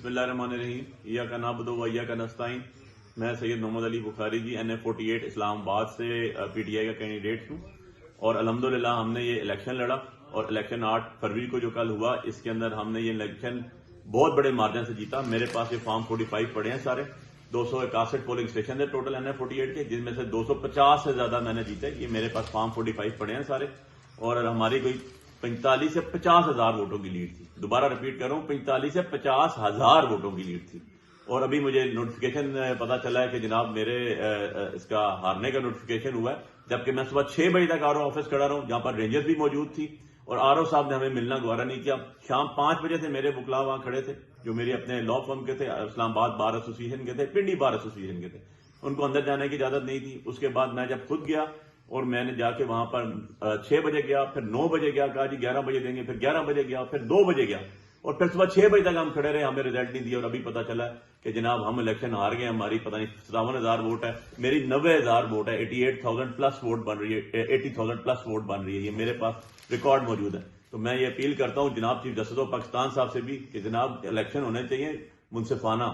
बिस्मिल्लाहिर्रहमानिर्रहीम। इय्याका नअबुदु व इय्याका नस्तईन। मैं सैयद मोहम्मद अली बुखारी जी NF48 इस्लामाबाद से PTI का कैंडिडेट हूँ और अल्हम्दुलिल्लाह हमने ये इलेक्शन लड़ा और इलेक्शन 8 फरवरी को जो कल हुआ इसके अंदर हमने ये इलेक्शन बहुत बड़े मार्जिन से जीता। मेरे पास ये फॉर्म 45 पड़े हैं सारे 261 पोलिंग स्टेशन थे टोटल NF48 के, जिनमें से 250 से ज्यादा मैंने जीते। ये मेरे पास फॉर्म 45 पड़े हैं सारे और हमारी कोई 45 से 50 हजार वोटों की लीड थी। दोबारा रिपीट कर रहा हूं, 45 से 50 हजार वोटों की लीड थी। और अभी मुझे नोटिफिकेशन पता चला है कि जनाब मेरे इसका हारने का नोटिफिकेशन हुआ है, जबकि मैं सुबह 6 बजे तक आरओ ऑफिस खड़ा रहा हूं, जहां पर रेंजर्स भी मौजूद थी और आरओ साहब ने हमें मिलना गवारा नहीं किया। शाम 5 बजे से मेरे वकला वहां खड़े थे जो मेरे अपने लॉ फर्म के थे, इस्लामाबाद बार एसोसिएशन के थे, पिंडी बार एसोसिएशन के थे। उनको अंदर जाने की इजाजत नहीं थी। उसके बाद मैं जब खुद गया और मैंने जाके वहां पर 6 बजे गया, फिर 9 बजे गया, कहा जी 11 बजे देंगे, फिर 11 बजे गया, फिर 2 बजे गया और फिर सुबह 6 बजे तक हम खड़े रहे, हमें रिजल्ट नहीं दिया। और अभी पता चला कि जनाब हम इलेक्शन हार गए। हमारी पता नहीं 57,000 वोट है, मेरी 90,000 वोट है, 88,000 प्लस वोट बन रही है, 80,000 प्लस वोट बन रही है। ये मेरे पास रिकॉर्ड मौजूद है। तो मैं ये अपील करता हूं जनाब चीफ जस्टिस ऑफ पाकिस्तान साहब से भी कि जनाब इलेक्शन होने चाहिए मुनसिफाना।